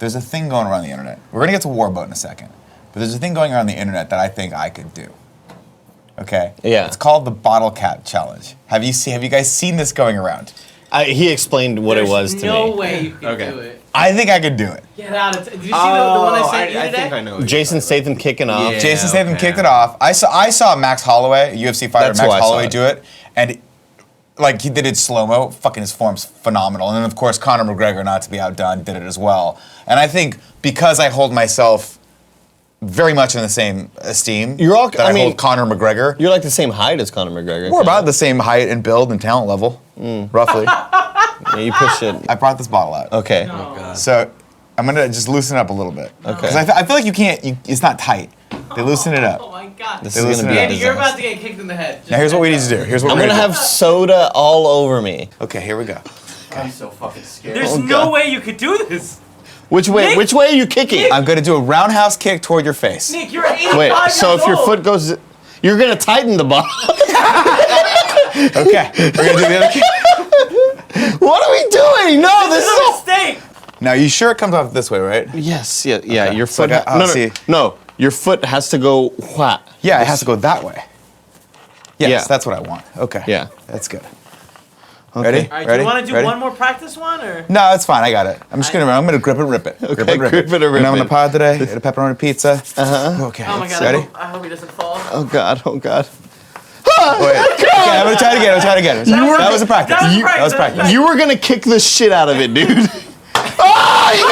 there's a thing going around the internet. We're gonna get to Warboat in a second, but there's a thing going around the internet that I think I could do. Okay. Yeah. It's called the bottle cap challenge. Have you guys seen this going around? He explained what it was to me. There's no way you can do it. I think I could do it. Get out of Did you see the one I sent you today? I think I know. Jason Statham kicking off. Yeah. Jason Statham kicked it off. I saw Max Holloway, UFC fighter That's Max who I saw Holloway it. do it, and like he did it slow-mo. Fucking his form's phenomenal. And then of course Conor McGregor, not to be outdone, did it as well. And I think because I hold myself very much in the same esteem that I hold Conor McGregor. You're like the same height as Conor McGregor. We're about the same height and build and talent level, roughly. Yeah, you push it. I brought this bottle out. Okay. Oh, God. So I'm gonna just loosen it up a little bit. Okay. Because I feel like you can't. It's not tight. They loosen it up. Oh my God. This They is listen gonna to be. that. Andy, you're about to get kicked in the head. Now here's what we need to do. Here's what I'm we're gonna gonna have soda all over me. do. Okay, here we go. I'm so fucking scared. There's Oh, no God. way you could do this. Which way? Nick! Which way are you kicking? Nick! I'm gonna do a roundhouse kick toward your face. Nick, you're 85 Wait. years So if your old. foot goes, you're gonna tighten the bottle. Okay, we're gonna do the other kick. What are we doing? No, This is a mistake. Now, you sure it comes off this way, right? Yes. Yeah. Yeah. Okay. Your So foot. I got- no. see. No. Your foot has to go. What? Yeah, it has to go that way. Yes, Yeah. that's what I want. Okay. Yeah. That's good. Okay. Ready? All right, Ready? do you want to do Ready? one more practice one or? No, it's fine. I got it. I'm gonna grip it and rip it. Okay, Grip it and rip grip it and rip And I'm it. gonna pod today. Get a pepperoni pizza. Okay. Oh my God, Ready? I hope he doesn't fall. Oh God. Oh God. Wait. Okay, I'm gonna try it again. That was a practice. That was That was practice. practice. You were gonna kick the shit out of it, dude. Oh, you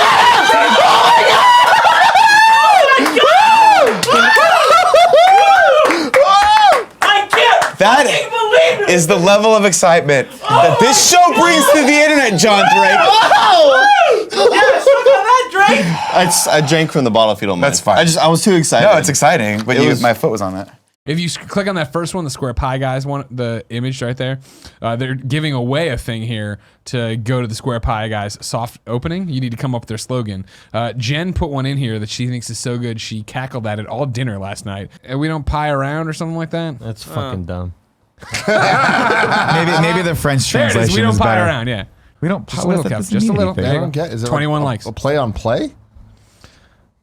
I can't That fucking believe it. is the level of excitement that this show brings to the internet, John Drake. Yes, look at that, Drake. I drank from the bottle if you don't mind. That's fine. I was too excited. No, it's exciting, but my foot was on that. If you click on that first one, the Square Pie guys one, the image right there, they're giving away a thing here to go to the Square Pie guys soft opening. You need to come up with their slogan. Jen put one in here that she thinks is so good she cackled at it all dinner last night. And we don't pie around or something like that. That's fucking dumb. Maybe the French There it translation is. We don't is pie better. around. Yeah, We don't just a little, Kev. Just a little. There I you don't go. get. Is it 21 like likes. a play on play?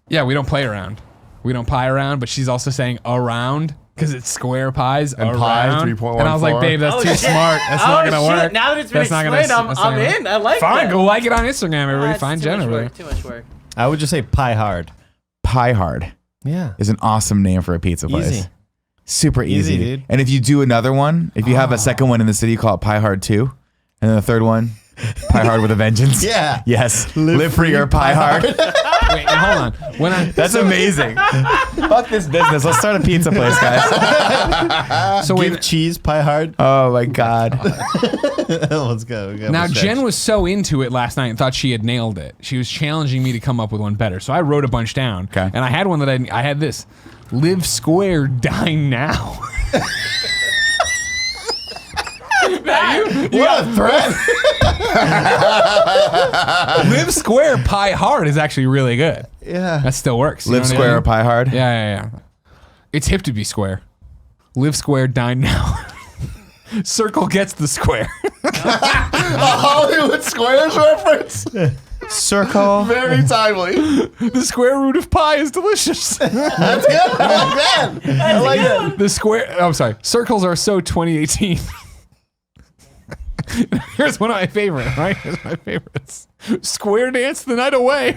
Yeah, we don't play around. We don't pie around, but she's also saying around. Because it's square pies And pie, around. 3.14. And I was like, babe, that's Oh, too shit. smart. That's Oh, not going to shit. work. Now that it's been That's not gonna- explained, that's not I'm gonna- in. I like Fine, that. go like it on Instagram, everybody. That's Find too Jenna. much Really. work, too much work. I would just say pie hard. Pie Hard Yeah. is an awesome name for a pizza place. Easy. Super easy. Easy, dude. And if you do another one, if you have a second one in the city, call it Pie Hard 2. And then the third one, Pie Hard with a Vengeance. Yeah. Yes. Live free or Pie Hard. Wait, now hold on. That's amazing. Fuck this business. Let's start a pizza place, guys. So Give wait, cheese pie hard. Oh my God. Let's go. now Jen was so into it last night and thought she had nailed it. She was challenging me to come up with one better. So I wrote a bunch down. Okay. And I had one that I had this. Live square, die now. What a threat! Live square, pie hard is actually really good. Yeah. That still works. you Live know what I square or mean? Pie Hard. Yeah. It's hip to be square. Live square, die now. Circle gets the square. A Hollywood Squares reference. Circle. Very timely. The square root of pi is delicious. That's good. I like that. I like that. The square. I'm sorry. Circles are so 2018. Here's one of my favorite. Right? Here's my favorites. Square dance the night away.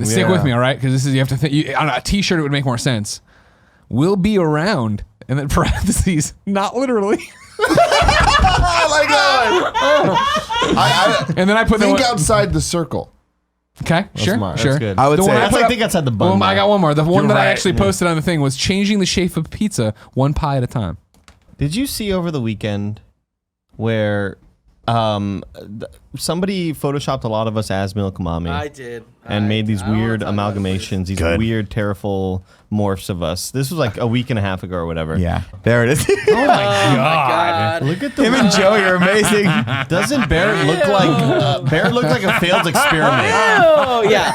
Stick with me, all right? Because this is you have to think. On a T-shirt, it would make more sense. We'll be around, and then parentheses, not literally. I like that one. And then I put Think the one, outside the circle. okay, sure, smart. sure. That's good. I would The one say I put I up- think outside the bun. Well, I got one more. The one You're that I right, actually yeah. posted on the thing was changing the shape of pizza one pie at a time. Did you see over the weekend where somebody photoshopped a lot of us as Milk Mommy? I did. and made these I don't wanna weird talk about it, amalgamations, these Good. weird terrible morphs of us. This was like a week and a half ago or whatever. Yeah, there it is. Oh my God. Look at the Him and Joey are amazing. Doesn't Barrett look like Barrett looked like a failed experiment? Oh yeah.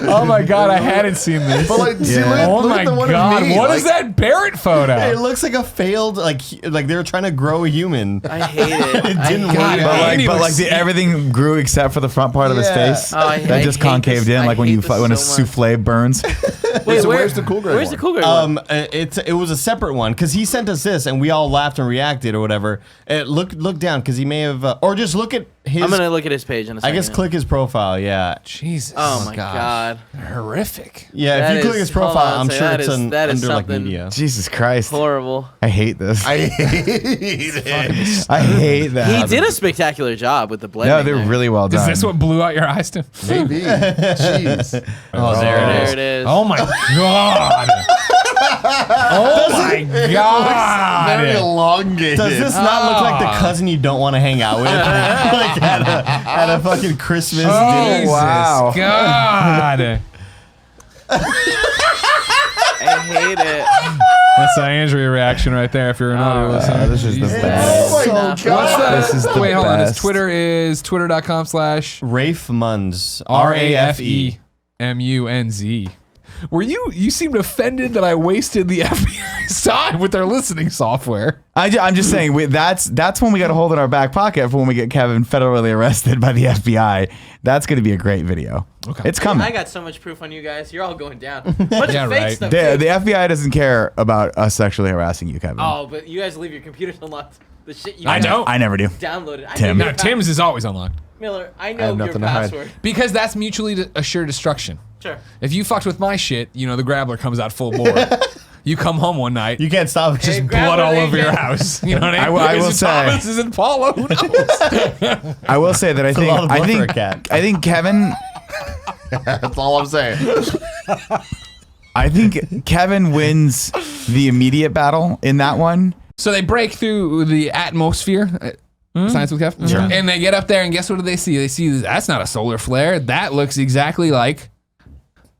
Oh my god, I hadn't seen this. But like, see, Yeah. Oh look my at the one god, of me. what like, is that Barrett photo? It looks like a failed like they were trying to grow a human. I hate it. It didn't I work hate out. it. But like everything grew except for the front part of his Yeah. face. Oh, I that just hate concaved this. in, I like when hate you this when a so much. souffle burns. Wait, So where's the cool grade Where's one? the cool grade one? It was a separate one because he sent us this and we all laughed and reacted or whatever. Look down because he may have or just look at his. I'm gonna look at his page in a I second. guess click his profile. Yeah, Jesus. Oh my gosh. god. Horrific. yeah. That If you click is- his profile, hold on, I'm so sure that it's is- under that is like something- media. Jesus Christ. Horrible. I hate this. I hate it. I hate that. He did a spectacular job with the blending. No, they're there. really well done. Is this what blew out your eyes, Tim? Maybe. Jeez. Oh, There it is. Oh my god. Oh my Very god. elongated. Does this not look like the cousin you don't want to hang out with? Like at a fucking Christmas dinner? Jesus Wow. God. I hate it. That's the Andrea reaction right there. If you're an audio listener, this is the Jesus. best. Oh my What's god. This is the Wait, hold on. His best. Twitter is twitter.com/RAFEMUNZ. Rafe Munz. RAFEMUNZ. Were you seemed offended that I wasted the FBI's time with their listening software? I'm just saying that's when we got to hold in our back pocket for when we get Kevin federally arrested by the FBI. That's going to be a great video. Okay. It's coming. I got so much proof on you guys. You're all going down. Bunch Yeah, of fake right. stuff. The too. FBI doesn't care about us sexually harassing you, Kevin. Oh, but you guys leave your computers unlocked. The shit you I guys don't. I never do. downloaded. I Tim. know No, your Tim's is always unlocked. Miller, I have know your nothing to hide. password. Because that's mutually assured destruction. Sure. If you fucked with my shit, the Grambler comes out full bore. You come home one night, You can't stop. just Hey, blood Grambler, all they over your get- house. You know what I mean? I will Is it say- Thomas? Is it Paula? Who knows? I will say that a lot of blood for a cat. I think Kevin That's all I'm saying. I think Kevin wins the immediate battle in that one. So they break through the atmosphere. Science with Kev? Sure. And they get up there, and guess what do they see? They see that's not a solar flare. That looks exactly like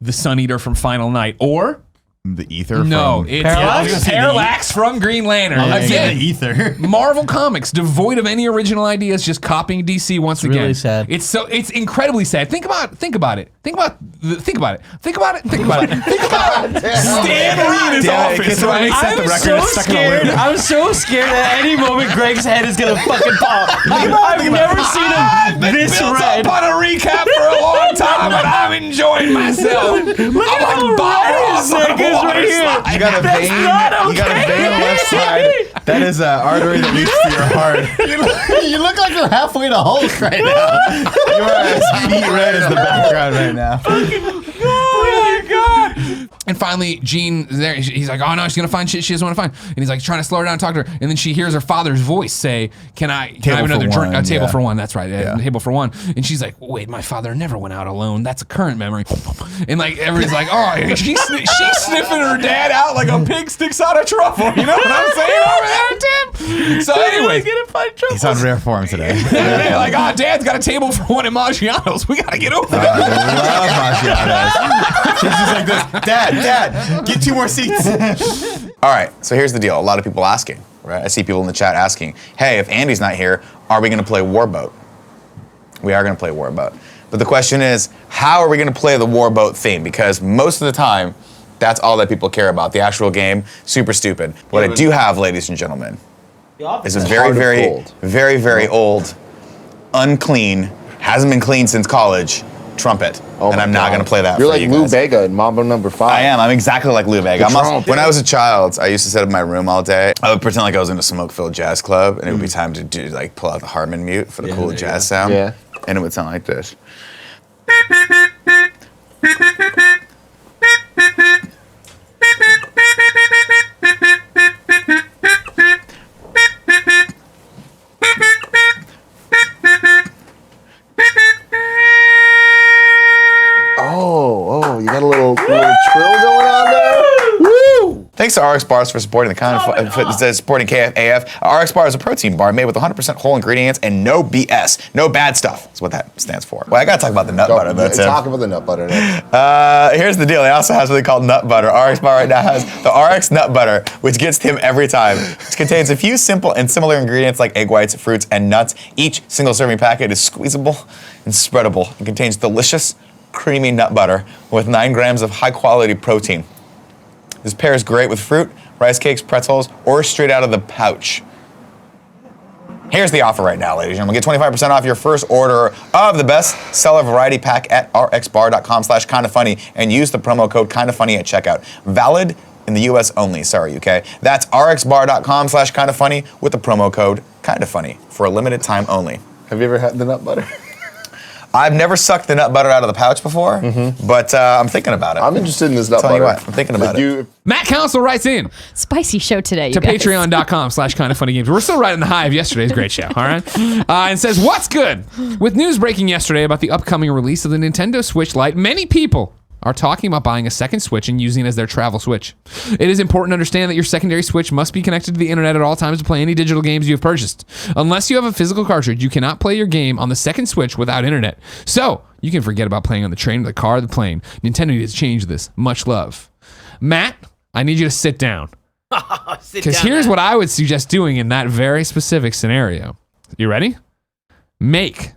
the Sun Eater from Final Night. Or, The ether. no, from it's Parallax? Parallax from Green Lantern. Again, ether. Marvel Comics, devoid of any original ideas, just copying DC once again. really sad. It's incredibly sad. Think about it. Think about it. Think about it. Think about it. Think about it. Think about it. Stan Lee in his Damn it, office, kids, right? set the record. It's stuck in a loop. I'm so scared that any moment Greg's head is gonna fucking pop. I've never seen him this built red. up on a recap for a long time, but I'm enjoying myself. I'm like Bob Ross on a seconds water right here. slide. You got a vein. You got a vein on the left side. That is an artery that leads to your heart. You look like you're halfway to Hulk right now. You are as beet red as the background right now. Oh my god! And finally, Jean is there. He's like, "Oh no, she's gonna find shit she doesn't want to find." And he's like trying to slow her down, and talk to her. And then she hears her father's voice say, "Can I have Table another for drink? one, A table yeah. for one." That's right, Yeah. table for one. And she's like, "Wait, my father never went out alone. That's a current memory." And like everybody's like, "Oh, she's sniffing her dad out like a pig sticks out a truffle." You know what I'm saying over there, Tim? So anyway, He's on rare form today. they're like, "Oh, Dad's got a table for one at Maggiano's. We gotta get over there." She's just like this. Dad, get 2 more seats. All right, so here's the deal. A lot of people asking, right? I see people in the chat asking, hey, if Andy's not here, are we going to play Warboat? We are going to play Warboat. But the question is, how are we going to play the Warboat theme? Because most of the time, that's all that people care about. The actual game, super stupid. What I do have, ladies and gentlemen, is a very, Heart of very, gold. very, very old, unclean, hasn't been cleaned since college, trumpet. Oh and my I'm not God. going to play that You're for like you Lou guys. Bega in Mambo number 5. I am. I'm exactly like Lou Bega. trumpet. When I was a child, I used to sit in my room all day. I would pretend like I was in a smoke-filled jazz club, and it would be time to do pull out the Harmon mute for the cool jazz sound. Yeah. And it would sound like this. Oh, you got a little trill going on there? Woo! Thanks to RX bars for supporting the supporting KFAF. RX bar is a protein bar made with 100% whole ingredients and no BS, no bad stuff. That's what that stands for. Well, I gotta talk about the nut butter. That's Talk about the nut butter. Nick. Here's the deal. They also have something called nut butter. RX bar right now has the RX nut butter, which gets him every time. It contains a few simple and similar ingredients like egg whites, fruits, and nuts. Each single serving packet is squeezable and spreadable. It contains delicious, creamy nut butter with 9 grams of high-quality protein. This pairs great with fruit, rice cakes, pretzels, or straight out of the pouch. Here's the offer right now, ladies and gentlemen. Get 25% off your first order of the best seller variety pack at rxbar.com/kindafunny and use the promo code kindafunny at checkout. Valid in the US only. Sorry, UK. That's rxbar.com/kindafunny with the promo code kindafunny for a limited time only. Have you ever had the nut butter? I've never sucked the nut butter out of the pouch before, but I'm thinking about it. I'm interested in this nut Tell butter. you what, I'm thinking about it. Matt Council writes in Spicy show today, you to guys. patreon.com/kindafunnygames. We're still riding the high of yesterday's great show, all right? And says, what's good? With news breaking yesterday about the upcoming release of the Nintendo Switch Lite, many people are talking about buying a second Switch and using it as their travel Switch. It is important to understand that your secondary Switch must be connected to the internet at all times to play any digital games you have purchased. Unless you have a physical cartridge, you cannot play your game on the second Switch without internet. So, you can forget about playing on the train, the car, the plane. Nintendo needs to change this. Much love. Matt, I need you to sit down. Because here's what I would suggest doing in that very specific scenario. You ready? Make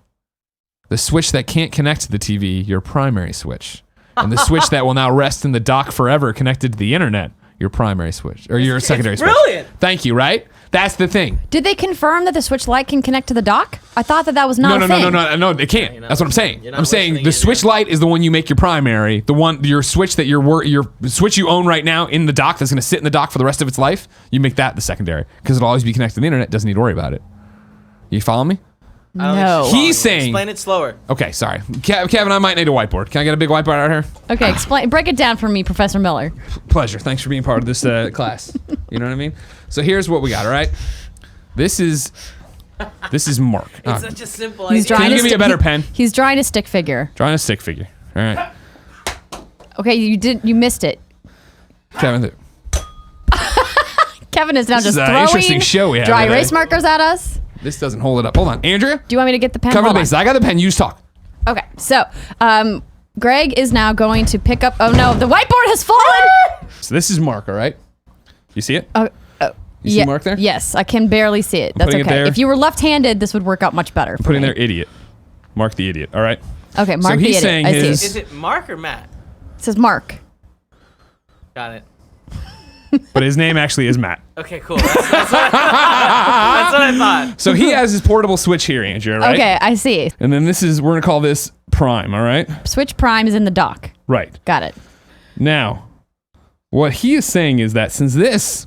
the Switch that can't connect to the TV your primary Switch. And the Switch that will now rest in the dock forever connected to the internet, your primary Switch, or your secondary Switch. Brilliant. Thank you, right? That's the thing. Did they confirm that the Switch Lite can connect to the dock? I thought that was not a thing. No, they can't. you're not That's what I'm saying. you're not I'm saying listening the either. Switch Lite is the one you make your primary, the one, your Switch that your Switch you own right now in the dock that's going to sit in the dock for the rest of its life, you make that the secondary, because it'll always be connected to the internet, doesn't need to worry about it. You follow me? I don't think No. she's He's following you. saying- Explain it slower. Okay, sorry. Kevin, I might need a whiteboard. Can I get a big whiteboard out here? Okay, break it down for me, Professor Miller. Pleasure. Thanks for being part of this class. You know what I mean? So here's what we got, all right? This is Mark. It's such a simple He's idea. drawing you a give me a better pen? He's drawing a stick figure. Drawing a stick figure. All right. Okay, you missed it. Kevin, Kevin is now This just is an throwing interesting show we have dry today. erase markers at us. this doesn't hold it up. Hold on. Andrea, Do you want me to get the pen? cover the Hold on. bases. I got the pen. You just talk. Okay, so Greg is now going to pick up. Oh no, the whiteboard has fallen. So this is Mark, all right? You see it? You Yeah, see Mark there? Yes, I can barely see it. That's putting it okay. there. If you were left-handed, this would work out much better. For Put in me. there idiot. Mark the idiot, all right? Okay, Mark the he's idiot. saying I see. his- Is it Mark or Matt? It says Mark. Got it. But his name actually is Matt. Okay, cool. That's what I thought. So he has his portable Switch here, Andrea, right? Okay, I see. And then we're going to call this Prime, all right? Switch Prime is in the dock. Right. Got it. Now, what he is saying is that since this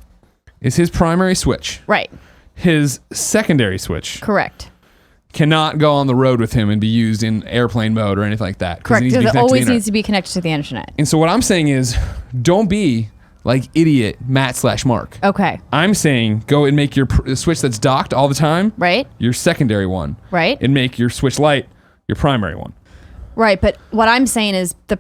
is his primary Switch, Right. his secondary Switch Correct. cannot go on the road with him and be used in airplane mode or anything like that. Correct. Because Because it always needs to be connected to the internet. And so what I'm saying is, don't be like idiot Matt/Mark. Okay. I'm saying go and make your Switch that's docked all the time, Right. your secondary one, Right. and make your Switch Lite your primary one. Right. But what I'm saying is the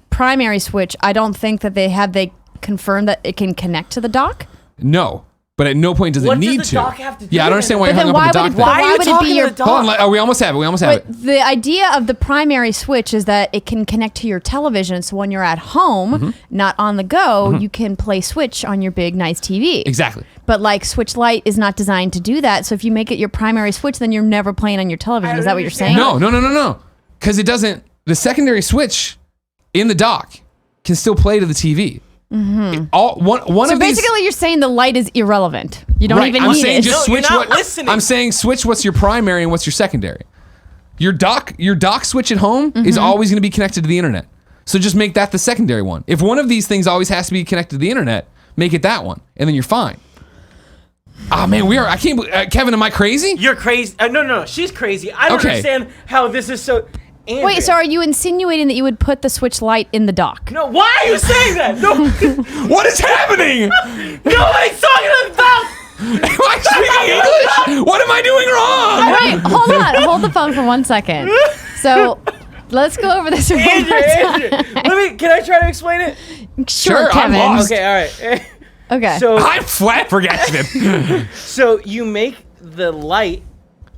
primary Switch. I don't think that they confirmed that it can connect to the dock. No, but at no point does What it does need the to. dock have to do Yeah, I don't with understand it? why you But hung then up on the dock thing. Why are you would it talking be to your the dock? Hold on, we almost have it. We almost have But it. the idea of the primary Switch is that it can connect to your television. So when you're at home, Mm-hmm. not on the go, you can play Switch on your big, nice TV. Exactly. But like Switch Lite is not designed to do that. So if you make it your primary Switch, then you're never playing on your television. Is that what you're saying? No. Because it doesn't. The secondary Switch in the dock can still play to the TV. Mm-hmm. One So of these. basically, you're saying the light is irrelevant. You don't Right, even I'm need saying it. just No, you're switch not what. listening. I'm saying switch what's your primary and what's your secondary. Your dock switch at home is Mm-hmm. always going to be connected to the internet. So just make that the secondary one. If one of these things always has to be connected to the internet, make it that one, and then you're fine. Ah man, I can't believe, Kevin, am I crazy? You're crazy. No. She's crazy. I don't Okay. understand how this is so. Andrea. Wait, so are you insinuating that you would put the Switch Lite in the dock? No, why are you saying that? No, What is happening? nobody's talking about. Am I speaking English? What am I doing wrong? Wait, hold on. Hold the phone for 1 second. So let's go over this one more time. Andrea. Can I try to explain it? Sure, Sure, I'm Kevin. lost. Okay, all right. Okay. So I'm flabbergasted. so you make the light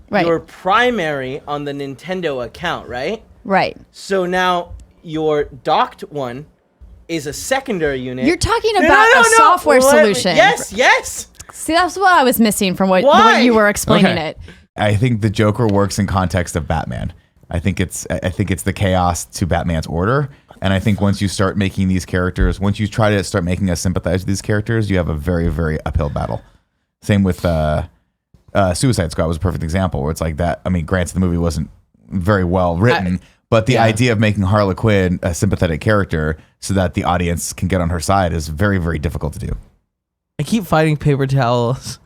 right. your primary on the Nintendo account, right? Right. So now your docked one is a secondary unit. You're talking about a software solution. Yes. See, that's what I was missing from what, the Why? way you were explaining Okay. it. I think the Joker works in context of Batman. I think it's the chaos to Batman's order. And I think once you start making these characters, once you try to start making us sympathize with these characters, you have a very, very uphill battle. Same with Suicide Squad was a perfect example where it's like that. I mean, granted, the movie wasn't very well written, but the idea of making Harley Quinn a sympathetic character so that the audience can get on her side is very, very difficult to do. I keep finding paper towels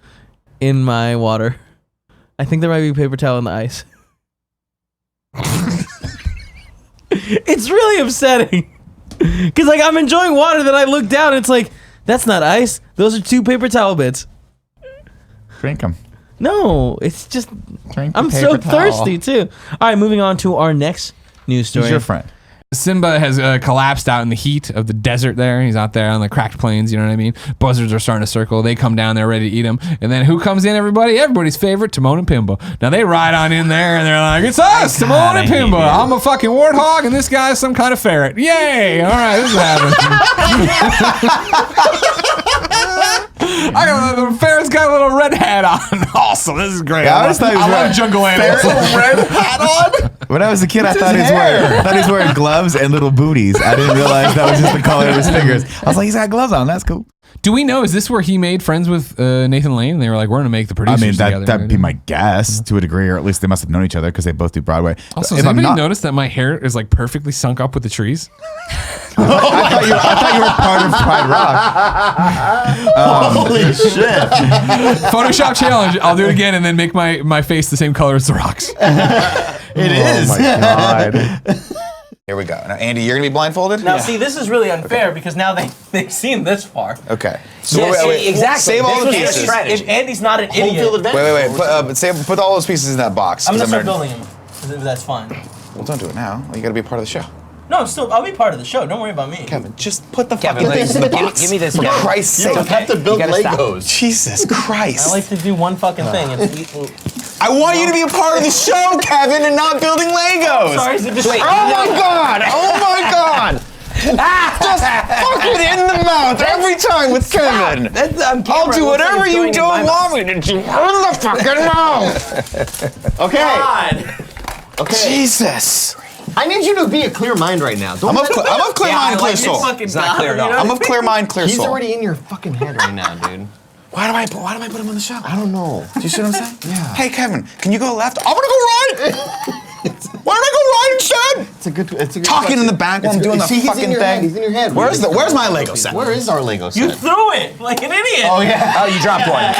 in my water. I think there might be paper towel in the ice. It's really upsetting. Because, like, I'm enjoying water, then I look down and it's like, that's not ice. Those are 2 paper towel bits. Drink them. No, it's just, Drink the I'm paper so towel. thirsty, too. All right, moving on to our next news story. Who's your friend? Simba has collapsed out in the heat of the desert there. He's out there on the cracked plains, you know what I mean? Buzzards are starting to circle. They come down, they're ready to eat him. And then who comes in, everybody? Everybody's favorite, Timon and Pumbaa. Now they ride on in there and they're like, it's us, Timon and Pumbaa. I'm a fucking warthog and this guy's some kind of ferret. Yay! All right, this is happening. The ferret's got a little red hat on. Awesome, this is great. Yeah, I always thought he was I love wearing- jungle animals. red hat on? When I was a kid, I thought he was wearing gloves and little booties. I didn't realize that was just the color of his fingers. I was like, he's got gloves on. That's cool. Do we know, is this where he made friends with Nathan Lane? They were like, we're going to make the producers I mean, together. that'd be my guess to a degree, or at least they must have known each other because they both do Broadway. Also, If has I'm anybody not- noticed that my hair is like perfectly sunk up with the trees? I thought you were part of Pride Rock. Holy shit. Photoshop challenge. I'll do it again and then make my face the same color as the rocks. It is. Oh my god. Here we go. Now, Andy, you're gonna be blindfolded. Now, see, this is really unfair because now they've seen this far. Okay. So Yeah, see, exactly. Save all the This was pieces. Andy's- If Andy's not an idiot, Wait. Put all those pieces in that box. I'm gonna 'cause start ready. building him. If that's fine. Well, don't do it now. You gotta be a part of the show. No, I'll be part of the show. Don't worry about me. Kevin, just put the Kevin, fucking things in the box. give me this, For Kevin. Christ's You sake. don't have to build gotta stop. Legos. Jesus Christ. I like to do one fucking thing. I want you to be a part of the show, Kevin, and not building Legos. Sorry, is it just Oh my god! Oh my god! Just fuck it in the mouth every time with Kevin. I'll do whatever you don't want me to do. In the fucking mouth. Okay. Okay. Jesus. I need you to be a clear mind right now. Don't I'm let- of clear mind, clear soul. It's not clear at all. I'm of clear mind, clear He's soul. already in your fucking head right now, dude. Why do I put him on the show? I don't know. Do you see what I'm saying? Yeah. Hey, Kevin, can you go left? I'm gonna go right. Why don't I go right instead? It's a good Talking in question. the back while I'm doing the See, he's fucking in your thing. Head. He's in your head. Where's my Lego set? Where is our Lego set? You threw it like an idiot. Oh yeah. Oh, you dropped one.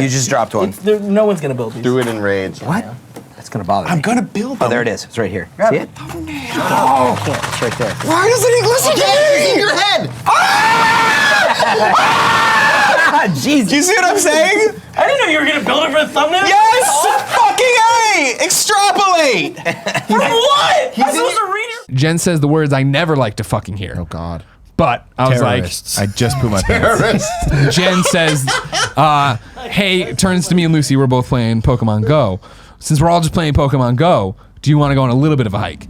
You just dropped one. No one's gonna build these. Threw it in rage. What? That's gonna bother me. I'm gonna build them. Oh, there it is. It's right here. See it? Oh, It's right there. why doesn't he listen to It's in me? your head. Jesus. Do you see what I'm saying? I didn't know you were gonna build it for a thumbnail. Yes! Fucking A! Extrapolate! From what? I'm supposed to read it. Jen says the words I never like to fucking hear. Oh god. But I was Terrorists. I just put my pants. Jen says, hey, turns to me and Lucy, we're both playing Pokemon Go. Since we're all just playing Pokemon Go, do you want to go on a little bit of a hike?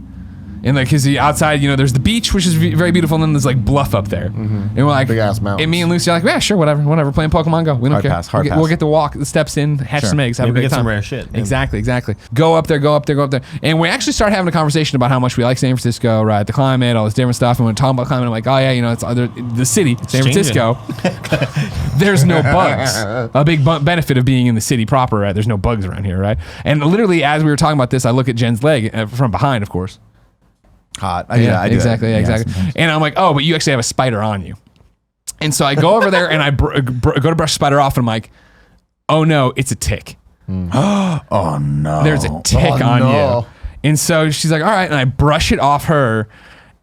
And like, cause outside, there's the beach, which is very beautiful, and then there's like bluff up there. And we're like, Big ass mountains. and me and Lucy are like, yeah, sure, whatever, playing Pokemon Go. We don't Hard care. pass, hard we'll pass. get to walk the steps in, hatch Sure. some eggs, have Maybe a great get time. some rare shit. Yeah. Exactly. Go up there. And we actually started having a conversation about how much we like San Francisco, right? The climate, all this different stuff. And we're talking about climate. I'm like, oh yeah, it's the city, San changing. Francisco. There's no bugs. A big benefit of being in the city proper, right? There's no bugs around here, right? And literally, as we were talking about this, I look at Jen's leg from behind, of course. Hot. I do exactly. that. Yeah, exactly. And I'm like, oh, but you actually have a spider on you. And so I go over there and I go to brush the spider off, and I'm like, oh no, it's a tick. Oh no. There's a tick on no. you. And so she's like, all right, and I brush it off her,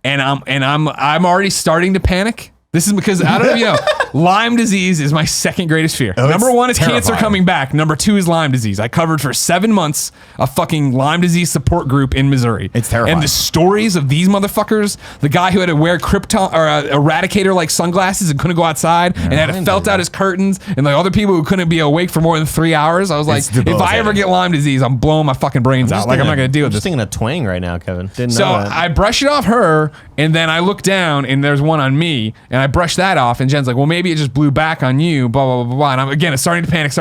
and I'm already starting to panic. This is because I don't know if you know, Lyme disease is my second greatest fear. Oh, Number it's one is cancer terrifying. coming back. Number two is Lyme disease. I covered for 7 months a fucking Lyme disease support group in Missouri. It's terrifying. And the stories of these motherfuckers, the guy who had to wear Krypton or Eradicator like sunglasses and couldn't go outside and had to felt out his curtains, and like other people who couldn't be awake for more than 3 hours. I was like, It's if I ever debilitating. get Lyme disease, I'm blowing my fucking brains out. Like I'm not gonna deal with I'm this. just thinking of twang right now, Kevin. Didn't So know that. I brush it off her, and then I look down, and there's one on me, and I brush that off, and Jen's like, well, maybe it just blew back on you, blah, blah, blah, blah. And I'm, again, it's starting to panic.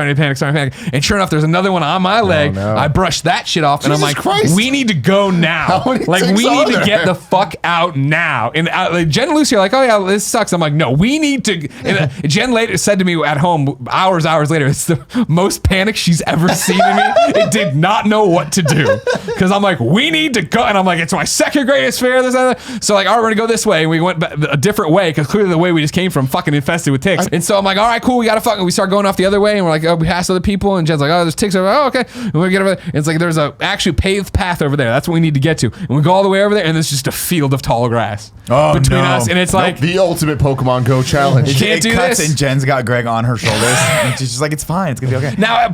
And sure enough, there's another one on my leg. no. I brush that shit off, and I'm Jesus like, Christ. we need to go now. How many Like, ticks we are need to there? get the fuck out now. And like, Jen and Lucy are like, oh, yeah, this sucks. I'm like, no, we need to. And Jen later said to me at home, hours later, it's the most panic she's ever seen in me. It did not know what to do. Because I'm like, we need to go. And I'm like, it's my second greatest fear. This, that. So like, all right, we're going to go this way. And we went a different way because clearly the way we just came from fucking infested with ticks. And so I'm like, all right, cool. We got to fucking, we start going off the other way. And we're like, oh, we passed other people. And Jen's like, oh, there's ticks over there. Oh, okay. And we get over there. And it's like, there's a actually paved path over there. That's what we need to get to. And we go all the way over there. And there's just a field of tall grass between us. And it's like, The ultimate Pokemon Go challenge. You can't it do cuts this. and Jen's got Greg on her shoulders. And she's just like, it's fine. It's going to be okay. now,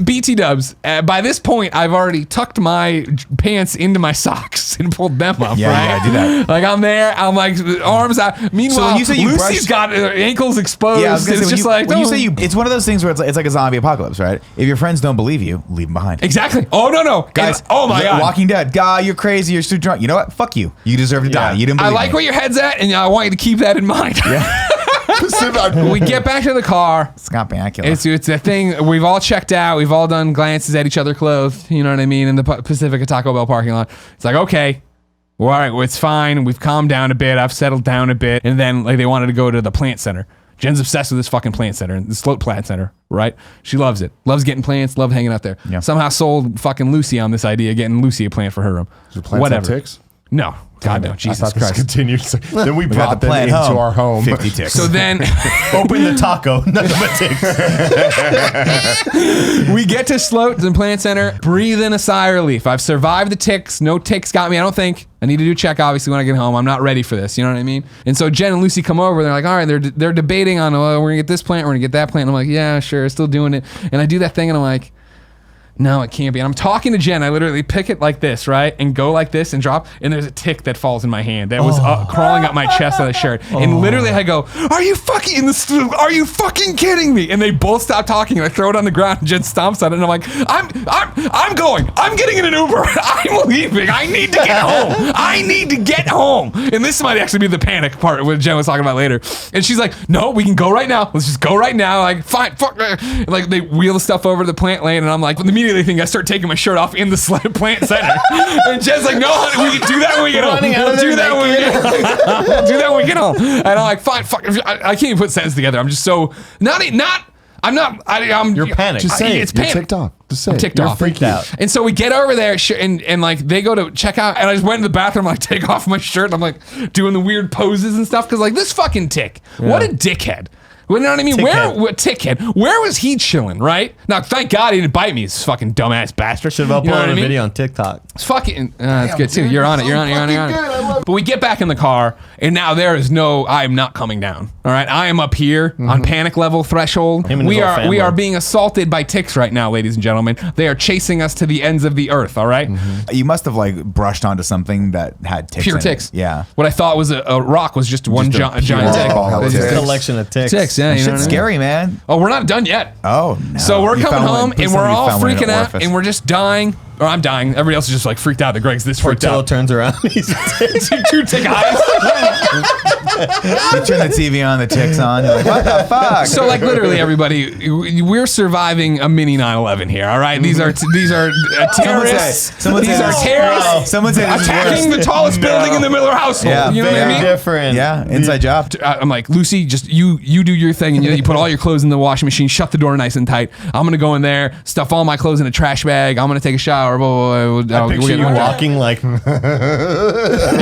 BT dubs, by this point, I've already tucked my pants into my socks and pulled them up, Yeah, right? yeah, I do that. Like, I'm there, I'm like, arms out. Meanwhile, when you say you Lucy's brush- got her ankles exposed. Yeah, I was gonna it's say, just like, when you oh. say you, it's one of those things where it's like a zombie apocalypse, right? If your friends don't believe you, leave them behind. Exactly. Oh, no. Guys, And- oh my God. Walking Dead. God, you're crazy. You're too drunk. You know what? Fuck you. You deserve to die. You didn't I believe like me. where your head's at, and I want you to keep that in mind. Simba, We get back to the car. Scott Bakula. It's a thing. We've all checked out. We've all done glances at each other clothed. You know what I mean? In the Pacifica Taco Bell parking lot. It's like, okay, well, all right, well, it's fine. We've calmed down a bit. I've settled down a bit. And then like they wanted to go to the plant center. Jen's obsessed with this fucking plant center, the Sloat Plant Center, right? She loves it. Loves getting plants. Loves hanging out there. Yeah. Somehow sold fucking Lucy on this idea, getting Lucy a plant for her room. Does the plants Whatever. have ticks? No. God, no. I Jesus thought this Christ. continued. Then we got brought the them plant into home. our home. 50 ticks. So then Open the taco. Nothing but ticks. we get to Sloat and Plant Center, breathing a sigh of relief. I've survived the ticks. No ticks got me, I don't think. I need to do a check, obviously, when I get home. I'm not ready for this. You know what I mean? And so Jen and Lucy come over. And they're like, all right, they're debating on, oh, we're going to get this plant, we're going to get that plant. And I'm like, yeah, sure, still doing it. And I do that thing, and I'm like, no, it can't be. And I'm talking to Jen. I literally pick it like this, right? And go like this and drop. And there's a tick that falls in my hand that was crawling up my chest of the shirt. And literally I go, are you fucking kidding me? And they both stop talking. And I throw it on the ground and Jen stomps on it. And I'm like, I'm going. I'm getting in an Uber. I'm leaving. I need to get home. I need to get home. And this might actually be the panic part what Jen was talking about later. And she's like, no, we can go right now. Let's just go right now. Like, fine, fuck. And like they wheel the stuff over to the plant lane. And I'm like, immediately think I start taking my shirt off in the plant center. And Jen's like, no, honey, we can do that when we get home. We'll do that when we get home. We'll do that when we get home. And I'm like, fine, fuck. I can't even put sentences together. I'm just so I'm You're panicked. Just say it's it. You're panic. ticked off. Just say I'm it. ticked You're off. freaked out. And so we get over there and like they go to check out and I just went in the bathroom, like take off my shirt and I'm like doing the weird poses and stuff. Cause like this fucking tick, what a dickhead. You know what I mean? Tickhead. Where was he chilling, right? Now, thank God he didn't bite me, this fucking dumbass bastard. Should have uploaded You know what I a mean? video on TikTok. It's fucking, it's good too. You're on it. You're on it. But we get back in the car, and now there is I am not coming down. All right, I am up here on panic level threshold. Him and his We whole are family. being assaulted by ticks right now, ladies and gentlemen. They are chasing us to the ends of the earth. All right? You must have like brushed onto something that had ticks. Pure in it. ticks. Yeah. What I thought was a rock was just one Just a giant pure tick. ball of It's ticks. just Collection of ticks. Ticks, yeah. You know Shit's what I mean? scary, man. Oh, we're not done yet. Oh no. So we're You coming found one- home please and tell we're me you all found one in an freaking out orifice. and we're just dying. Or I'm dying. Everybody else is just like freaked out that Greg's this freaked Portillo out. turns around. He's Two tick eyes. You turn the TV on, the ticks on. You're like, what the fuck? So like literally everybody, we're surviving a mini 9/11 here. All right, these are terrorists. Someone These say are this- terrorists. Someone say this is attacking worse. the tallest building in the Miller household. Yeah, you know what I very mean? different. Yeah, inside job. I'm like, Lucy, just you do your thing and you put all your clothes in the washing machine, shut the door nice and tight. I'm gonna go in there, stuff all my clothes in a trash bag. I'm gonna take a shower. Blah, blah, blah. I picture you walking like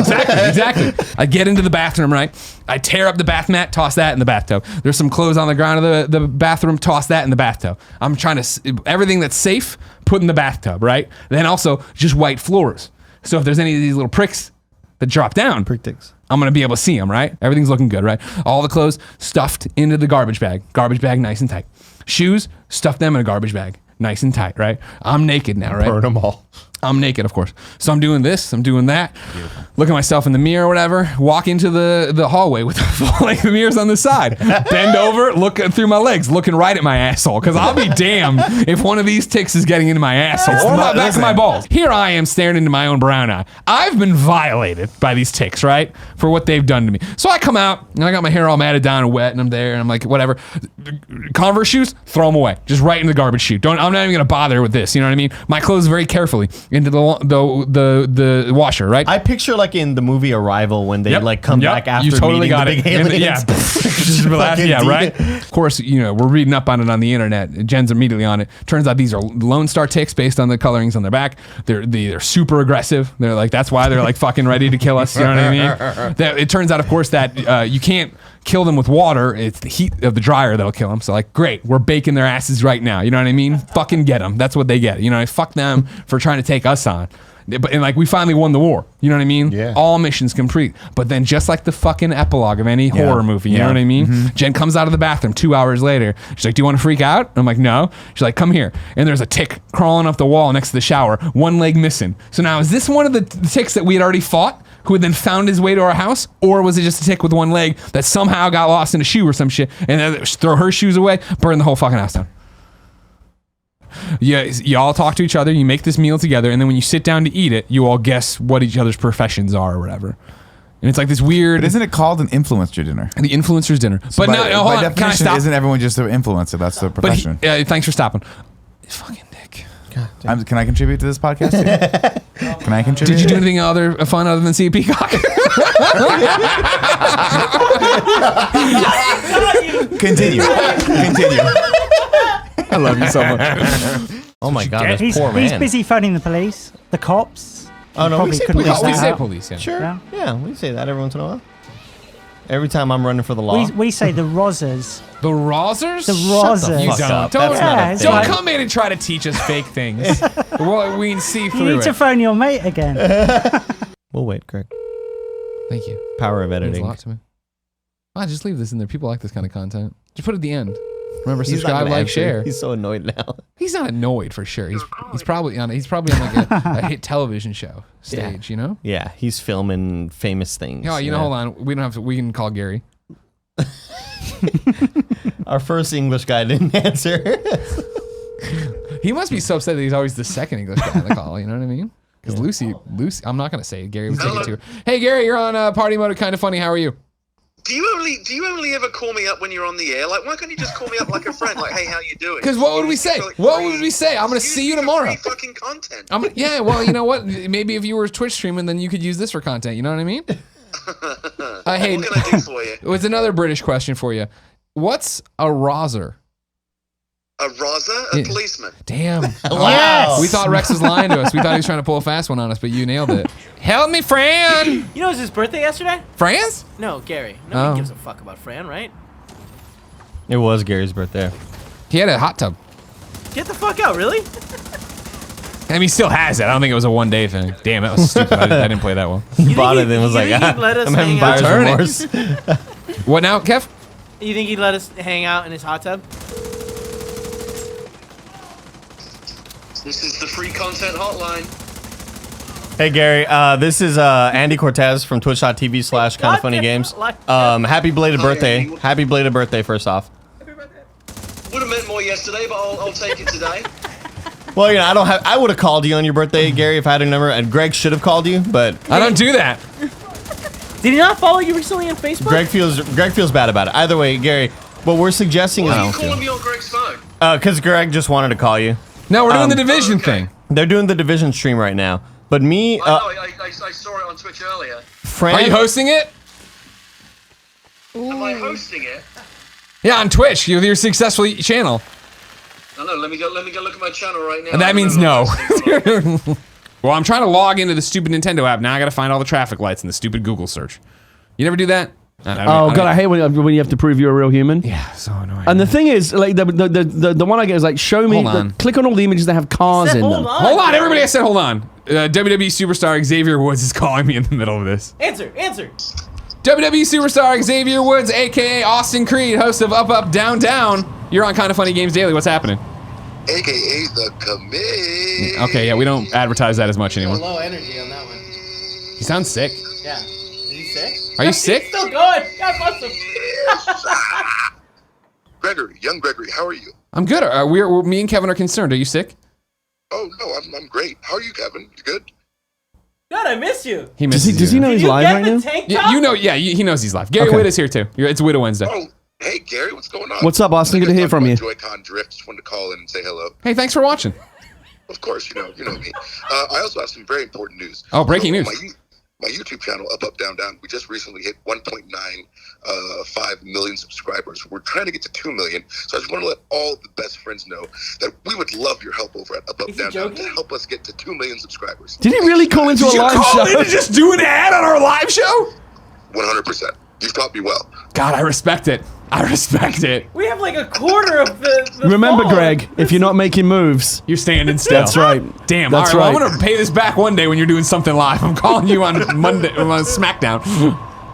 Exactly. I get into the bathroom, right? I tear up the bath mat, toss that in the bathtub. There's some clothes on the ground of the bathroom, toss that in the bathtub. I'm trying to, everything that's safe, put in the bathtub, right? Then also just white floors. So if there's any of these little pricks that drop down. Prick ticks. I'm gonna be able to see them, right? Everything's looking good, right? All the clothes stuffed into the garbage bag nice and tight. Shoes, stuff them in a garbage bag, nice and tight, right? I'm naked now, right? Burn them all. I'm naked, of course. So I'm doing this, I'm doing that. Beautiful. Look at myself in the mirror or whatever. Walk into the hallway with the full-length mirrors on the side. Bend over, look through my legs, looking right at my asshole. Because I'll be damned if one of these ticks is getting into my asshole or my back of my balls. Here I am staring into my own brown eye. I've been violated by these ticks, right? For what they've done to me. So I come out, and I got my hair all matted down and wet, and I'm there, and I'm like, whatever. Converse shoes, throw them away. Just right in the garbage chute. I'm not even going to bother with this, you know what I mean? My clothes very carefully into the washer, right? I picture like in the movie Arrival when they like come back after you totally meeting got the it. big aliens. Yeah, just relax. Yeah, right. Of course, we're reading up on it on the internet. Jen's immediately on it. Turns out these are Lone Star ticks based on the colorings on their back. They're super aggressive. They're like, that's why they're like fucking ready to kill us. You know what I mean? It turns out, of course, that you can't kill them with water. It's the heat of the dryer that'll kill them. So like, great, we're baking their asses right now. You know what I mean? Fucking get them. That's what they get. Fuck them for trying to take us on. And like, we finally won the war. You know what I mean? Yeah. All missions complete. But then just like the fucking epilogue of any horror movie, you know what I mean? Jen comes out of the bathroom 2 hours later. She's like, do you want to freak out? I'm like, no. She's like, come here. And there's a tick crawling up the wall next to the shower, one leg missing. So now, is this one of the ticks that we had already fought, who had then found his way to our house? Or was it just a tick with one leg that somehow got lost in a shoe or some shit, and then throw her shoes away, burn the whole fucking house down? Yeah, you all talk to each other, you make this meal together, and then when you sit down to eat it, you all guess what each other's professions are or whatever. And it's like this weird... But isn't it called an influencer dinner? The influencer's dinner. So but no, hold by on, can I stop? Isn't everyone just an influencer? That's the profession. But thanks for stopping. Fucking dick. Can I contribute to this podcast too? Can I contribute? Did you do anything fun other than see a peacock? Continue. I love you so much. Oh my God, this He's poor man. busy phoning the police, the cops. Oh no, Probably we say couldn't police. get We that say out. police, yeah. Sure. Yeah, we say that every once in a while. Every time I'm running for the law. We say the Rozzers. The Rozzers? The Rozzers. You Fuck don't. up. Don't, That's not a it's don't like- come in and try to teach us fake things. Well, we can see You through need it. to phone your mate again. We'll wait, Greg. Thank you. Power of Means a editing. lot to me. Just leave this in there. People like this kind of content. Just put it at the end. Remember, He's not subscribe, gonna like, answer. share. He's so annoyed now. He's not annoyed for sure. He's probably on like a hit television show stage. You know? Yeah, he's filming famous things. Oh, hold on. We don't have to. We can call Gary. Our first English guy didn't answer. He must be so upset that he's always the second English guy on the call. You know what I mean? Because Lucy, I'm not gonna say it. Gary was taking to her. Hey, Gary, you're on Party Mode. Kind of funny. How are you? Do you only ever call me up when you're on the air? Like, why can't you just call me up like a friend? Like, hey, how you doing? Because what would we say? What would we say? I'm gonna see you tomorrow. Free fucking content. Yeah, well, you know what? Maybe if you were Twitch streaming, then you could use this for content. You know what I mean? Hey, what can I do for you? It's another British question for you. What's a rozzer? A rozzer? A policeman. Damn. Wow. We thought Rex was lying to us. We thought he was trying to pull a fast one on us, but you nailed it. Help me, Fran! You know, it was his birthday yesterday? Fran's? No, Gary. Nobody Oh. gives a fuck about Fran, right? It was Gary's birthday. He had a hot tub. Get the fuck out, really? I mean, he still has it. I don't think it was a one-day thing. Damn, that was stupid. I didn't play that well. He bought it and was like, he'd let us I'm having hang out? buyer's Return remorse. What now, Kev? You think he'd let us hang out in his hot tub? This is the free content hotline. Hey Gary, this is Andy Cortez from twitch.tv/kindafunnygames. Happy belated birthday. Happy belated birthday, first off. Would have meant more yesterday, but I'll take it today. Well, you know, I would have called you on your birthday, Gary, if I had a number, and Greg should have called you, but I don't do that. Did he not follow you recently on Facebook? Greg feels bad about it. Either way, Gary, what we're suggesting Why are you is calling me on Greg's phone? because Greg just wanted to call you. No, we're doing the division thing. They're doing the division stream right now, but me, I know, I saw it on Twitch earlier. Fran, Are you hosting it? Am I hosting it? Yeah, on Twitch. You're your successful channel. I know. Let me go look at my channel right now. And that means no. Hold on. Well, I'm trying to log into the stupid Nintendo app. Now I got to find all the traffic lights in the stupid Google search. You never do that? God, I hate when you have to prove you're a real human. Yeah, so annoying. And the thing is, like the one I get is like, show me, Hold on. click on all the images that have cars in them. Hold on, everybody. I said hold on. WWE superstar Xavier Woods is calling me in the middle of this. Answer. WWE superstar Xavier Woods, aka Austin Creed, host of Up Up Down Down. You're on Kinda Funny Games Daily. What's happening? AKA the commit. Okay, yeah, we don't advertise that as much anymore. Low energy on that one. He sounds sick. Yeah. Is he sick? Are you sick? He's still going. God bless him. Gregory, young Gregory, how are you? I'm good. Me and Kevin are concerned. Are you sick? Oh no, I'm great. How are you, Kevin? You good? God, I miss you. He misses Does he you. know he's You live get right the now? tank Yeah, top? you know. Yeah, he knows he's live. Gary Okay. Witt is here too. It's Widow Wednesday. Oh, hey Gary, what's going on? What's up, Austin? Good to hear from you. Joy-Con Drift. Just wanted to call in and say hello. Hey, thanks for watching. Of course, you know me. I also have some very important news. Oh, breaking news. My YouTube channel, Up Up Down Down, we just recently hit 1.95 million subscribers. We're trying to get to 2 million. So I just want to let all the best friends know that we would love your help over at Up Up Down Down to help us get to 2 million subscribers. Did he really call into a live show? In to just do an ad on our live show? 100%. You've taught me well. God, I respect it. I respect it. We have like a quarter of the Remember, phone. Greg, if you're not making moves, you're standing still. That's right. Damn. That's all right. right. Well, I'm gonna pay this back one day when you're doing something live. I'm calling you on Monday on SmackDown.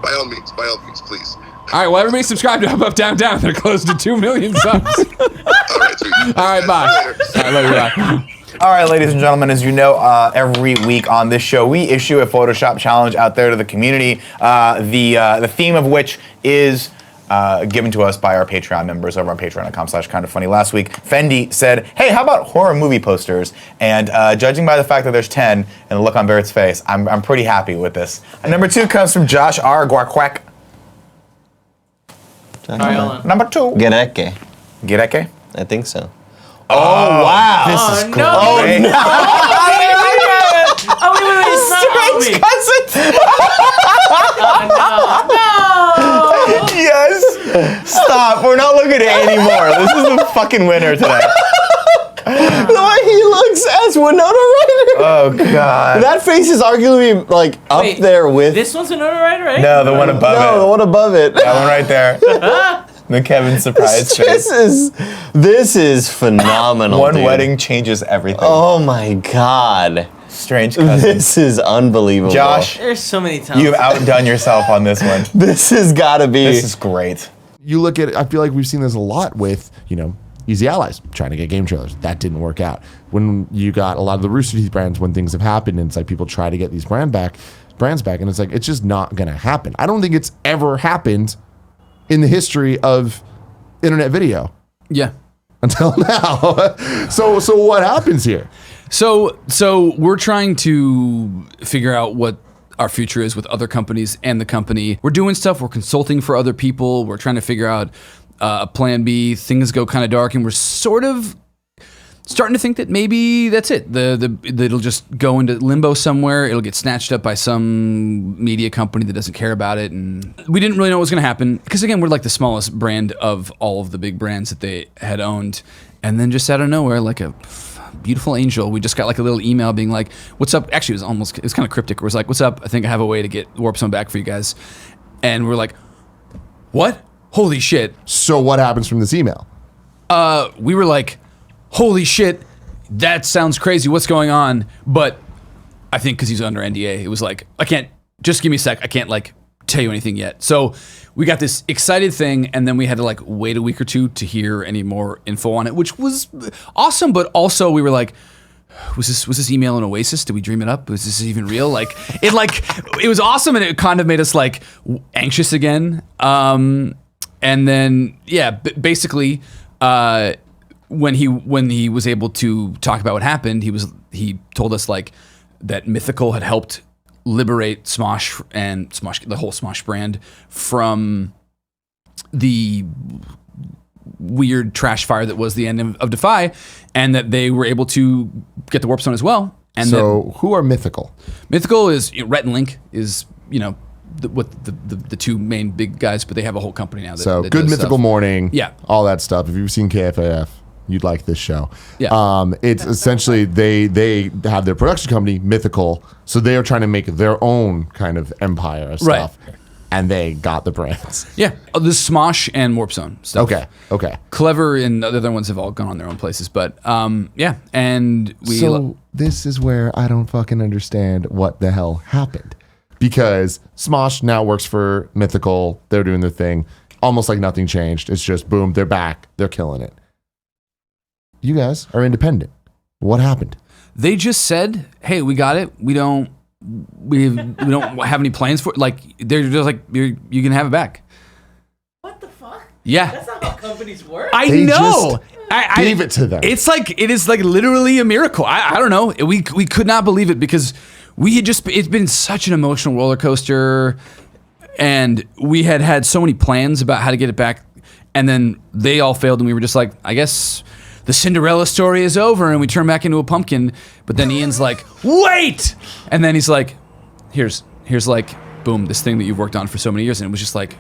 By all means, please. All right. Well, everybody subscribe to Up Up Down Down. They're close to 2 million subs. All right, sweet. All right. Bye. All right. Love you. Bye. All right, ladies and gentlemen, as you know, every week on this show, we issue a Photoshop challenge out there to the community, the theme of which is given to us by our Patreon members over on patreon.com/kindafunny. Last week, Fendi said, hey, how about horror movie posters? And judging by the fact that there's 10 and the look on Barrett's face, I'm pretty happy with this. And number 2 comes from Josh R. Guarquack. All right, hold on. Number 2. Gereke. Gireke? I think so. Oh, wow. This is no. great. Oh, wait, it's not Strange cousin. No. Yes. Stop. We're not looking at it anymore. This is the fucking winner today. The way he looks as Winona Ryder. Oh, God. That face is arguably like up Wait, there with. This one's a Winona Ryder, right? No, the one above no, it. the one above it. That one right there. The Kevin surprise face. This is phenomenal. One dude. wedding changes everything. Oh my God. Strange cousin. This is unbelievable. Josh, There's so many times. you've outdone yourself on this one. This has got to be. This is great. You look at, I feel like we've seen this a lot with, Easy Allies trying to get game trailers. That didn't work out. When you got a lot of the Rooster Teeth brands, when things have happened, and it's like people try to get these brands back, and it's like, it's just not going to happen. I don't think it's ever happened in the history of internet video Yeah. until now. So what happens here? So we're trying to figure out what our future is with other companies and the company. We're doing stuff. We're consulting for other people. We're trying to figure out a plan B. Things go kind of dark, and we're sort of starting to think that maybe that's it. It'll just go into limbo somewhere. It'll get snatched up by some media company that doesn't care about it. And we didn't really know what was going to happen because, again, we're like the smallest brand of all of the big brands that they had owned. And then just out of nowhere, like a beautiful angel, we just got like a little email being like, what's up? Actually, it was kind of cryptic. It was like, what's up? I think I have a way to get Warp Zone back for you guys. And we're like, what? Holy shit. So what happens from this email? We were like, holy shit, that sounds crazy. What's going on? But I think because he's under NDA, it was like, I can't, just give me a sec. I can't like tell you anything yet. So we got this excited thing, and then we had to like wait a week or two to hear any more info on it, which was awesome. But also we were like, was this email an oasis? Did we dream it up? Was this even real? It was awesome, and it kind of made us like anxious again. And then, yeah, basically, when he was able to talk about what happened, he told us like that Mythical had helped liberate Smosh and the whole Smosh brand from the weird trash fire that was the end of Defy, and that they were able to get the Warp Zone as well. And so who are Mythical? Mythical is Rhett and Link is the two main big guys, but they have a whole company now. That Good does Mythical stuff. Morning, Yeah. all that stuff. If you've seen KFAF, you'd like this show. Yeah. It's essentially they have their production company, Mythical, so they are trying to make their own kind of empire of stuff. Right. and they got the brands. Yeah, the Smosh and Warp Zone stuff. Okay. Clever and the other ones have all gone on their own places, but yeah, and we. So this is where I don't fucking understand what the hell happened, because Smosh now works for Mythical. They're doing their thing, almost like nothing changed. It's just boom, they're back, they're killing it. You guys are independent. What happened? They just said, "Hey, we got it. We don't have any plans for it." Like they're just like, you can have it back. What the fuck? Yeah, That's not how companies work. I They know. just gave it to them. It's like it is like literally a miracle. I don't know. We could not believe it because we had just. It's been such an emotional roller coaster, and we had so many plans about how to get it back, and then they all failed, and we were just like, I guess the Cinderella story is over, and we turn back into a pumpkin. But then Ian's like, wait, and then he's like, here's like, boom, this thing that you've worked on for so many years, and it was just like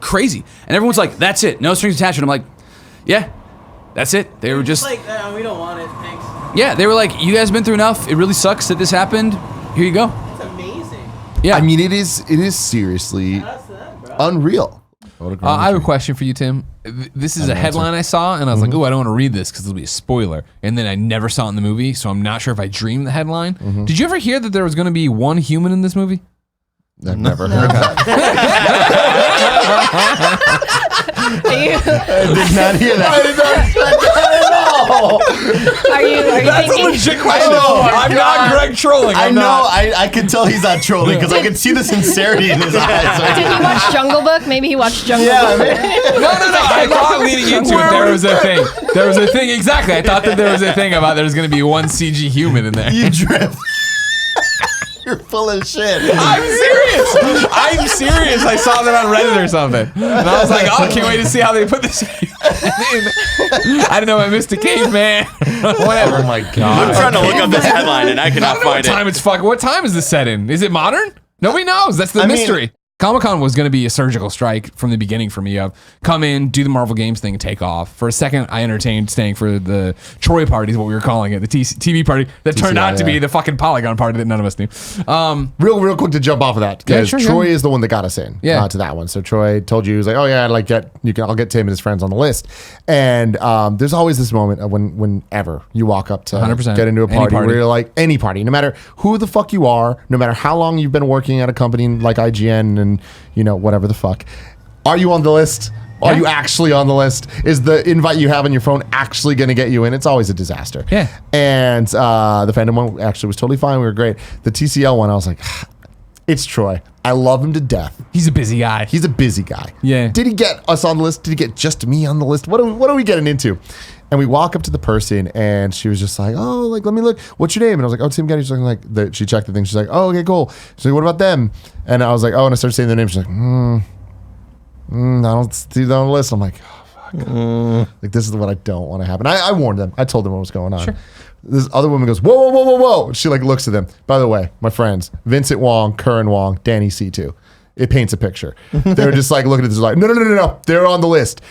crazy, and everyone's like, that's it, no strings attached. And I'm like, yeah, that's it. They were just like, we don't want it. Thanks. yeah, they were like, you guys have been through enough. It really sucks that this happened. Here you go. It's amazing. Yeah, I mean, it is seriously unreal. I have a question for you, Tim. This is a headline I saw, and I was like, "Oh, I don't want to read this because it'll be a spoiler." And then I never saw it in the movie, so I'm not sure if I dreamed the headline. Did you ever hear that there was going to be one human in this movie? I've never heard that. I did not hear that. I did not expect that at all. Are you thinking? legit question. I'm not Greg trolling. I know. I can tell he's not trolling because I can see the sincerity in his eyes. Did he watch Jungle Book? Maybe he watched Jungle Yeah, Book. No. I thought leading into it, there was a thing. There was a thing, exactly. I thought that there was a thing about there's going to be one CG human in there. You drift. You're full of shit. I'm serious. I saw that on Reddit or something. And I was like, oh, I can't wait to see how they put this in. I don't know, I missed a caveman. Whatever. Oh my god! I'm trying to look up this headline and I cannot find it. What time is this set in? Is it modern? Nobody knows. That's the mystery. Comic-Con was going to be a surgical strike from the beginning for me of come in, do the Marvel Games thing, and take off. For a second, I entertained staying for the Troy party is what we were calling it, the TV party that turned out to be the fucking Polygon party that none of us knew. Real quick to jump off of that, because Troy is the one that got us in to that one. So Troy told you, he was like, oh yeah, I'll get Tim and his friends on the list. And there's always this moment of whenever you walk up to 100%. get into a party where you're like, any party, no matter who the fuck you are, no matter how long you've been working at a company like IGN and whatever the fuck, are you on the list? Are you actually on the list? Is the invite you have on your phone actually going to get you in? It's always a disaster. Yeah. And the fandom one actually was totally fine. We were great. The TCL one, I was like, it's Troy. I love him to death. He's a busy guy. He's a busy guy. Yeah. Did he get us on the list? Did he get just me on the list? What are we getting into? And we walk up to the person, and she was just like, "Oh, like let me look. What's your name?" And I was like, "Oh, Tim Getty." She's like, she checked the thing. She's like, "Oh, okay, cool." She's like, "What about them?" And I was like, "Oh," and I started saying their name. She's like, I don't see them on the list. I'm like, oh, fuck. Like this is what I don't want to happen. I warned them. I told them what was going on. Sure. This other woman goes, whoa. She like looks at them. By the way, my friends, Vincent Wong, Curran Wong, Danny C2. It paints a picture. They're just like looking at this like, no. They're on the list.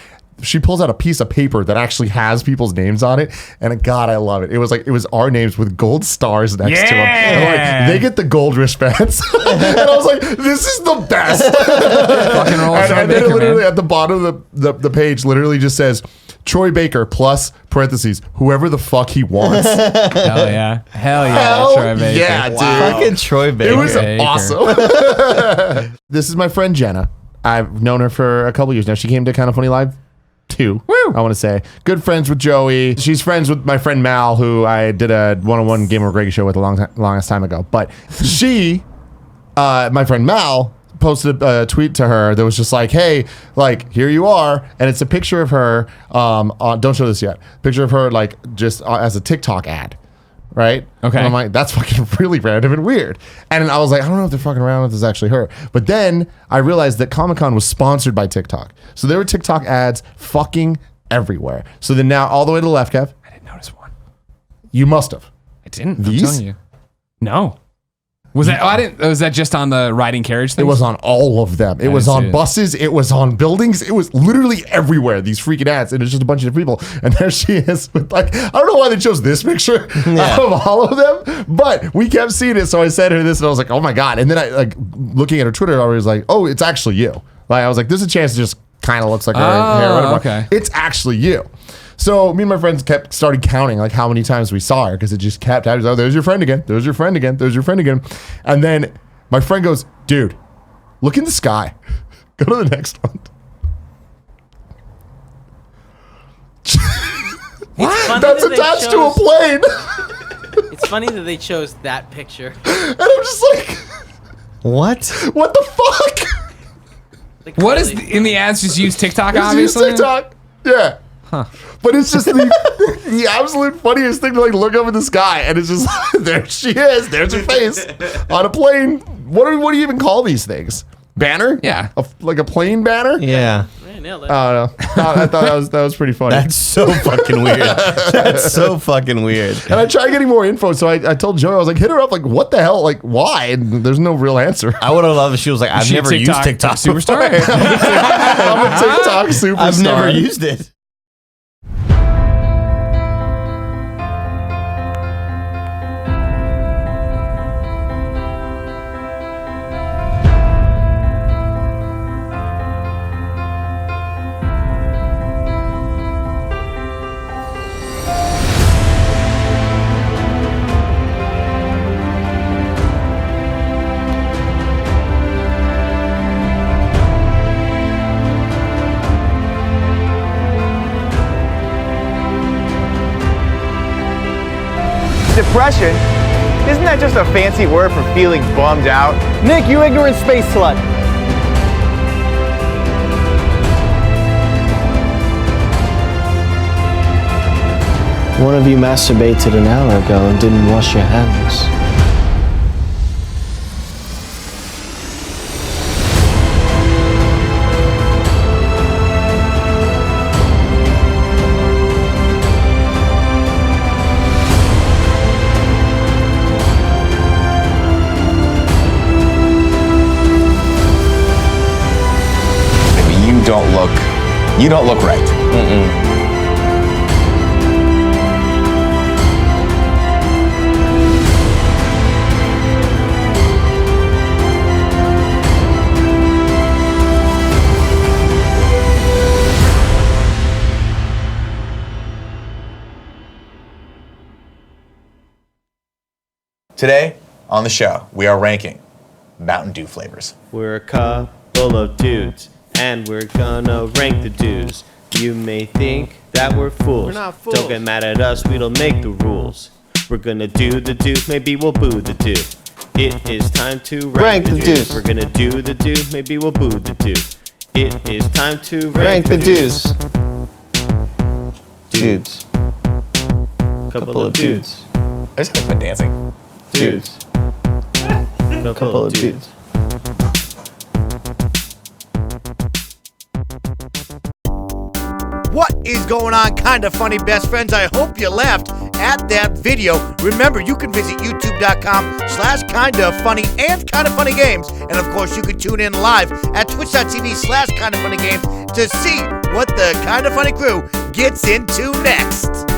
She pulls out a piece of paper that actually has people's names on it, and God, I love it. It was our names with gold stars next to them. And like, they get the gold wristbands, and I was like, "This is the best." Fucking roll and then literally at the bottom of the page, literally just says Troy Baker plus parentheses whoever the fuck he wants. Hell yeah, Troy Baker. Yeah, dude. Fucking Troy Baker. It was awesome. This is my friend Jenna. I've known her for a couple years now. She came to Kind of Funny Live 2. Woo. I want to say. Good friends with Joey. She's friends with my friend Mal, who I did a one-on-one Game of Greg show with longest time ago. But she, my friend Mal, posted a tweet to her that was just like, hey, like, here you are. And it's a picture of her, don't show this yet, picture of her like just as a TikTok ad. Right? Okay. And I'm like, that's fucking really random and weird. And I was like, I don't know if they're fucking around if this is actually her. But then I realized that Comic-Con was sponsored by TikTok. So there were TikTok ads fucking everywhere. So then now all the way to the left, Kev. I didn't notice one. You must have. I didn't. These? I'm telling you. No. Was that? Oh, I didn't. Was that just on the riding carriage thing? It was on all of them. It was on buses. It was on buildings. It was literally everywhere. These freaking ads, and it's just a bunch of people. And there she is with like, I don't know why they chose this picture out of all of them, but we kept seeing it. So I said her this, and I was like, oh my god. And then I like looking at her Twitter, I was like, oh, it's actually you. Like I was like, there's a chance it just kind of looks like her hair. Okay, it's actually you. So me and my friends started counting like how many times we saw her because it just kept happening. Oh, there's your friend again. There's your friend again. There's your friend again. And then my friend goes, dude, look in the sky. Go to the next one. That's attached to a plane. It's funny that they chose that picture. And I'm just like, what? What the fuck? Like, what is in the ads? Just use TikTok, obviously. Use TikTok. Yeah. Huh. But it's just the absolute funniest thing to like look up in the sky and it's just there she is. There's her face on a plane. What do you even call these things? Banner? Yeah. Like a plane banner? Yeah. I nailed it. I don't know. I thought that was pretty funny. That's so fucking weird. That's so fucking weird. And I tried getting more info, so I told Joey, I was like, hit her up, like, what the hell? Like, why? And there's no real answer. I would have loved if she was like, I've never used TikTok superstar. I'm a TikTok superstar. I've never used it. Depression? Isn't that just a fancy word for feeling bummed out? Nick, you ignorant space slut. One of you masturbated an hour ago and didn't wash your hands. You don't look right. Today on the show, we are ranking Mountain Dew flavors. We're a couple of dudes, and we're gonna rank the dudes. You may think that we're fools. We're not fools. Don't get mad at us, we don't make the rules. We're gonna do the do, maybe we'll boo the do. It is time to rank the dudes. We're gonna do the do, maybe we'll boo the do. It is time to rank the dudes. Dudes. Couple of dudes. I just had fun dancing. Dudes. Couple of dudes. What is going on, Kinda Funny best friends? I hope you laughed at that video. Remember, you can visit youtube.com/kindafunny and Kinda Funny Games. And of course, you can tune in live at twitch.tv/Kinda Funny Games to see what the Kinda Funny crew gets into next.